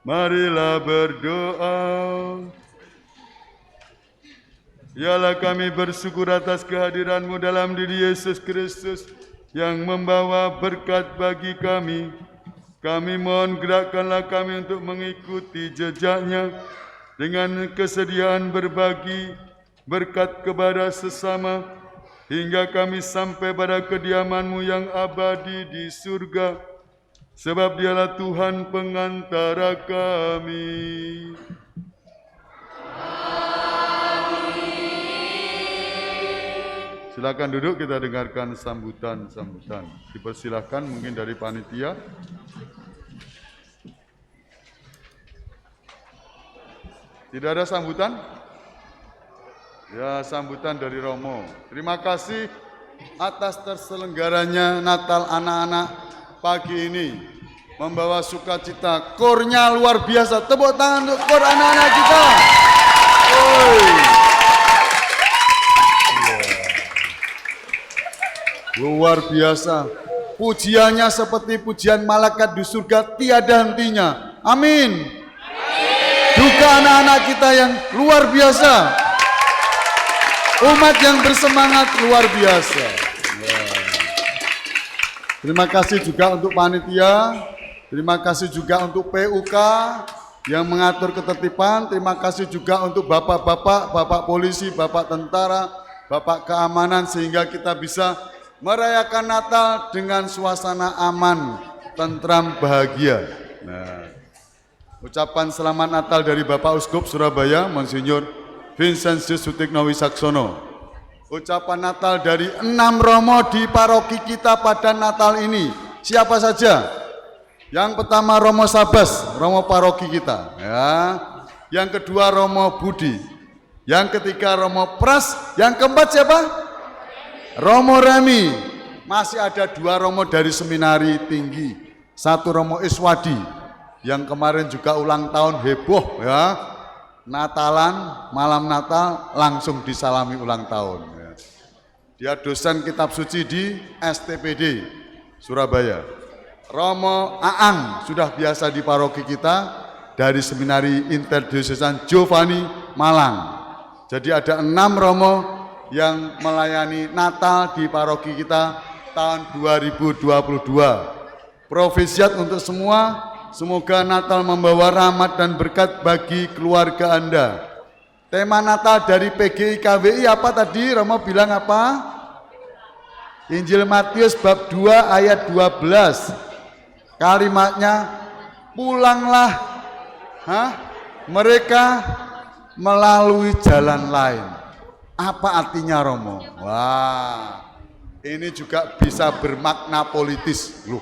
Marilah berdoa. Yalah kami bersyukur atas kehadiran-Mu dalam diri Yesus Kristus yang membawa berkat bagi kami. Kami mohon gerakkanlah kami untuk mengikuti jejaknya dengan kesediaan berbagi berkat kepada sesama hingga kami sampai pada kediaman-Mu yang abadi di surga. Sebab Dialah Tuhan pengantara kami. Silakan duduk, kita dengarkan sambutan-sambutan. Dipersilahkan mungkin dari panitia. Tidak ada sambutan? Ya, sambutan dari Romo. Terima kasih atas terselenggaranya Natal anak-anak pagi ini, membawa sukacita. Kornya luar biasa. Tepuk tangan untuk kor anak-anak kita. Luar biasa. Pujiannya seperti pujian malaikat di surga, tiada hentinya. Amin. Duka anak-anak kita yang luar biasa. Umat yang bersemangat luar biasa. Terima kasih juga untuk panitia, terima kasih juga untuk PUK yang mengatur ketertiban, terima kasih juga untuk bapak-bapak, bapak polisi, bapak tentara, bapak keamanan sehingga kita bisa merayakan Natal dengan suasana aman, tentram, bahagia. Nah, ucapan selamat Natal dari Bapak Uskup Surabaya, Monsinyur Vincentius Sutikno Wisaksono. Ucapan Natal dari 6 romo di paroki kita pada Natal ini. Siapa saja? Yang pertama Romo Sabas, romo paroki kita. Ya. Yang kedua Romo Budi. Yang ketiga Romo Pras. Yang keempat siapa? Romo Remi. Masih ada 2 romo dari seminari tinggi. 1 Romo Iswadi. Yang kemarin juga ulang tahun heboh ya. Natalan, malam Natal langsung disalami ulang tahun. Dia dosen kitab suci di STPD Surabaya. Romo Aang sudah biasa di paroki kita dari seminari Interdiocesan Giovanni Malang. Jadi ada 6 romo yang melayani Natal di paroki kita tahun 2022. Profesiat untuk semua, semoga Natal membawa rahmat dan berkat bagi keluarga Anda. Tema Natal dari PGI KWI apa tadi? Romo bilang apa? Injil Matius bab 2 ayat 12. Kalimatnya, pulanglah Mereka melalui jalan lain. Apa artinya Romo? Wah, ini juga bisa bermakna politis. Loh,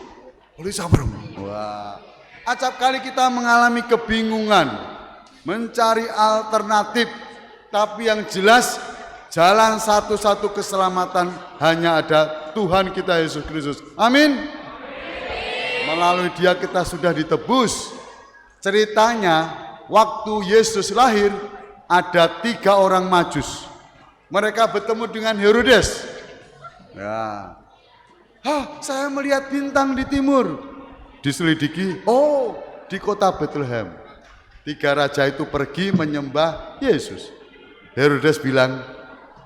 politis apa Romo? Wah, acap kali kita mengalami kebingungan, mencari alternatif, tapi yang jelas jalan satu-satu keselamatan hanya ada Tuhan kita Yesus Kristus. Amin. Melalui Dia kita sudah ditebus. Ceritanya waktu Yesus lahir ada 3 orang Majus. Mereka bertemu dengan Herodes. Ya. Saya melihat bintang di timur. Diselidiki, oh di kota Bethlehem. 3 raja itu pergi menyembah Yesus. Herodes bilang,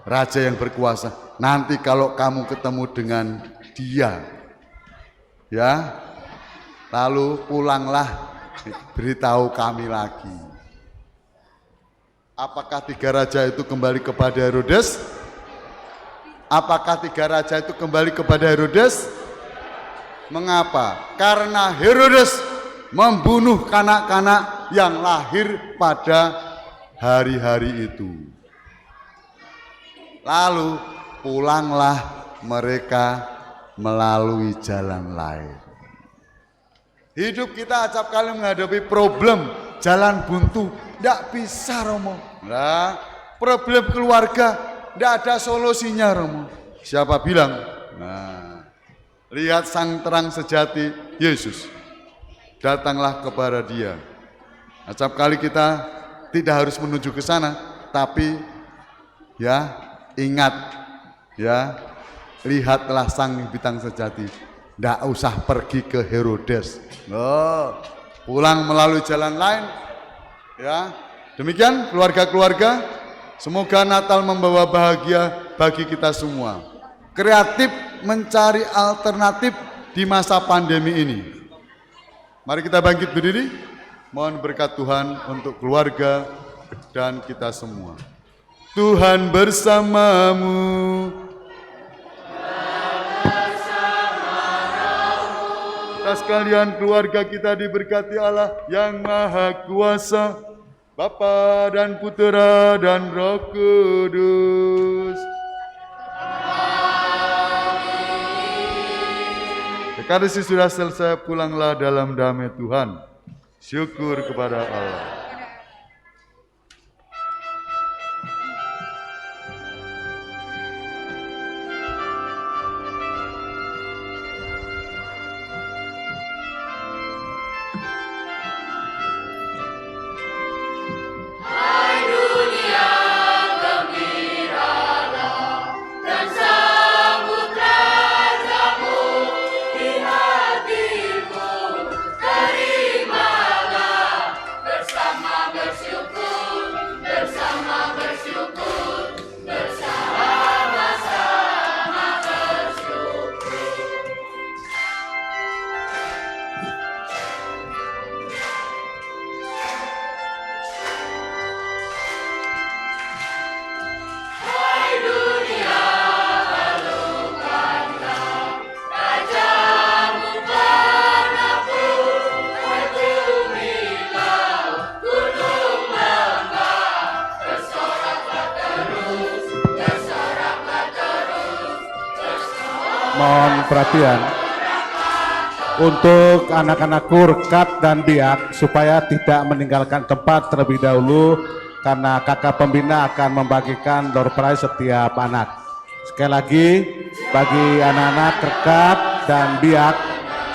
raja yang berkuasa, nanti kalau kamu ketemu dengan dia, ya, lalu pulanglah, beritahu kami lagi. Apakah 3 raja itu kembali kepada Herodes? Apakah 3 raja itu kembali kepada Herodes? Mengapa? Karena Herodes membunuh kanak-kanak yang lahir pada hari-hari itu. Lalu pulanglah mereka melalui jalan lain. Hidup kita acap kali menghadapi problem, jalan buntu, tidak bisa Romo. Nah, problem keluarga, tidak ada solusinya Romo. Siapa bilang? Nah, lihat sang terang sejati, Yesus. Datanglah kepada Dia. Acap kali kita tidak harus menuju ke sana, tapi ya ingat, ya lihatlah sang bintang sejati. Tidak usah pergi ke Herodes. Pulang melalui jalan lain. Ya, demikian keluarga-keluarga. Semoga Natal membawa bahagia bagi kita semua. Kreatif mencari alternatif di masa pandemi ini. Mari kita bangkit berdiri. Mohon berkat Tuhan untuk keluarga dan kita semua. Tuhan bersamamu. Kita sekalian keluarga kita diberkati Allah yang Maha Kuasa, Bapa dan Putera dan Roh Kudus. Ekaristi sudah selesai, pulanglah dalam damai Tuhan. Syukur kepada Allah. Mohon perhatian untuk anak-anakku rekat dan biak supaya tidak meninggalkan tempat terlebih dahulu karena kakak pembina akan membagikan door prize setiap anak. Sekali lagi bagi anak-anak rekat dan biak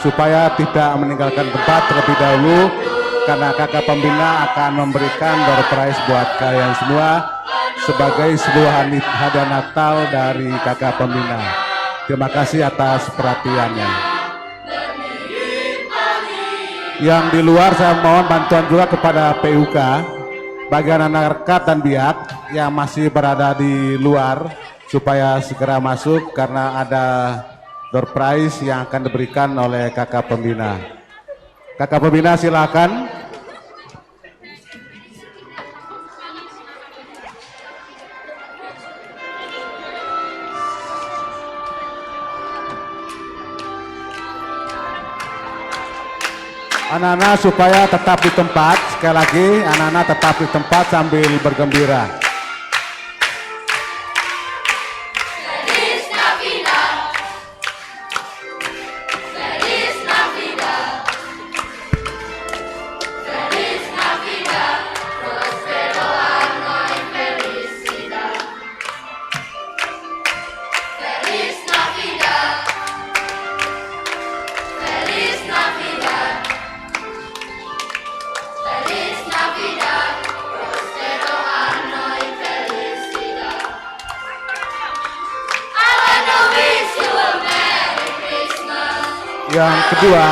supaya tidak meninggalkan tempat terlebih dahulu karena kakak pembina akan memberikan door prize buat kalian semua sebagai sebuah hadiah Natal dari kakak pembina. Terima kasih atas perhatiannya. Yang di luar saya mohon bantuan juga kepada PUK bagi anak-anak rekat dan biak yang masih berada di luar supaya segera masuk karena ada door prize yang akan diberikan oleh kakak pembina. Kakak pembina silakan. Anak-anak supaya tetap di tempat, sekali lagi anak-anak tetap di tempat sambil bergembira. Yang kedua,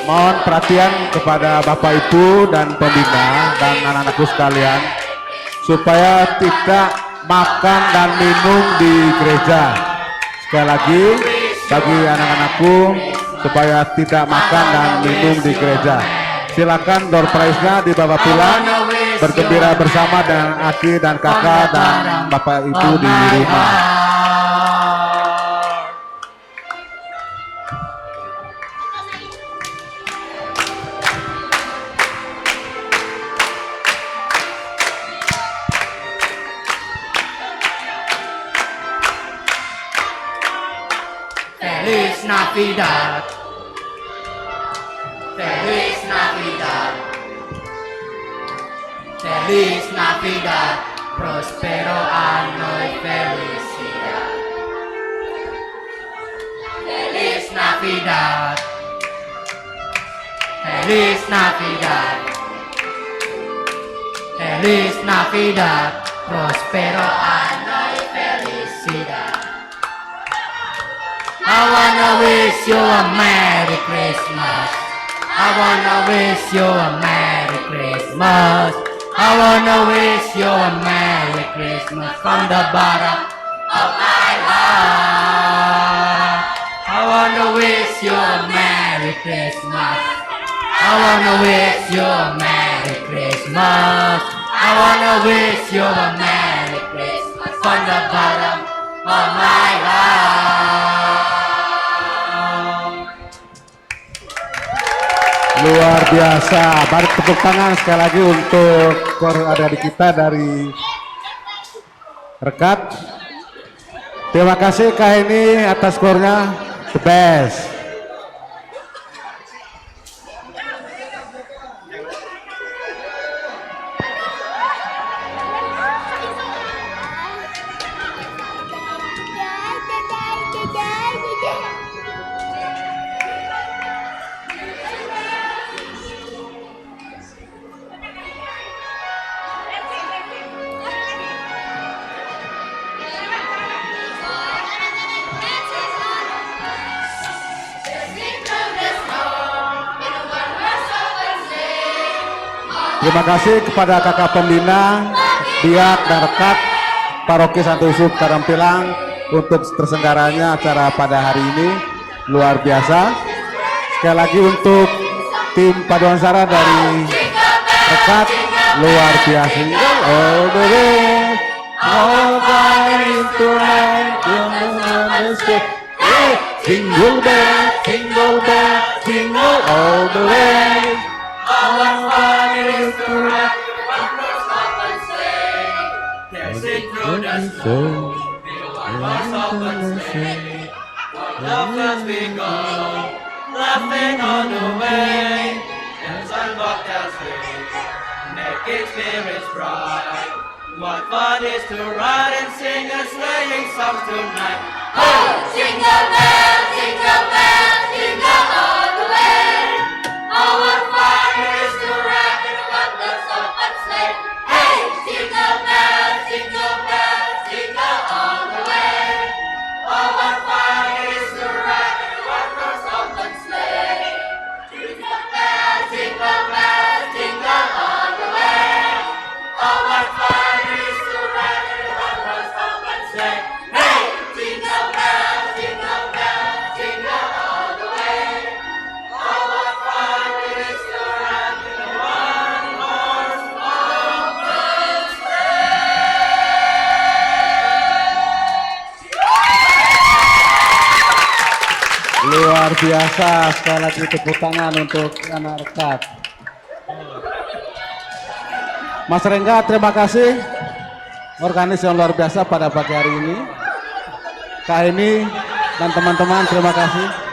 mohon perhatian kepada Bapak Ibu dan pembina dan anak-anakku sekalian supaya tidak makan dan minum di gereja. Sekali lagi bagi anak-anakku supaya tidak makan dan minum di gereja. Silakan door prize-nya dibawa pulang, bergembira bersama dengan adik dan kakak dan Bapak Ibu di rumah. Feliz Navidad. Feliz Navidad. Feliz Navidad. Prospero anno y felicidad. Feliz Navidad. Feliz Navidad. Feliz Navidad. Prospero anno y felicidad. I wanna wish you a Merry Christmas. I wanna wish you a Merry Christmas. I wanna wish you a Merry Christmas from the bottom of my heart. I wanna wish you a Merry Christmas. I wanna wish you a Merry Christmas. I wanna wish you a Merry Christmas from the bottom of my heart. Luar biasa, mari tepuk tangan sekali lagi untuk adik-adik kita dari Rekat. Terima kasih Kak ini atas skornya, the best. Terima kasih kepada kakak pembina, Biak dan Rekat, Paroki Santo Yusuf Karampilang untuk terselenggaranya acara pada hari ini. Luar biasa. Sekali lagi untuk tim paduan suara dari Rekat, luar biasa. All the way, all the way to Jingle bell, jingle bell, jingle all the way. Our fun is to ride one horse open sleigh. Dancing through the snow, in one horse open sleigh. What love as we go, laughing on the way. Dance on bobtails swing, making spirits bright. What fun is to ride and sing a sleighing song tonight. Oh, jingle bells, jingle bells, jingle all the way. Our fun is to ride in one horse open sleigh. Hey, jingle bells, jingle bells, jingle all the way. Our fun is to ride in one horse open sleigh. Jingle bells, jingle bells, jingle all the way. Our fun is to ride in one horse open sleigh. Hey, jingle bells, jingle bells, jingle all the way. Our fun is Luar biasa, sekali lagi tepuk tangan untuk anak rekat. Mas Rengga, terima kasih. Organis yang luar biasa pada pagi hari ini. Kak ini dan teman-teman, terima kasih.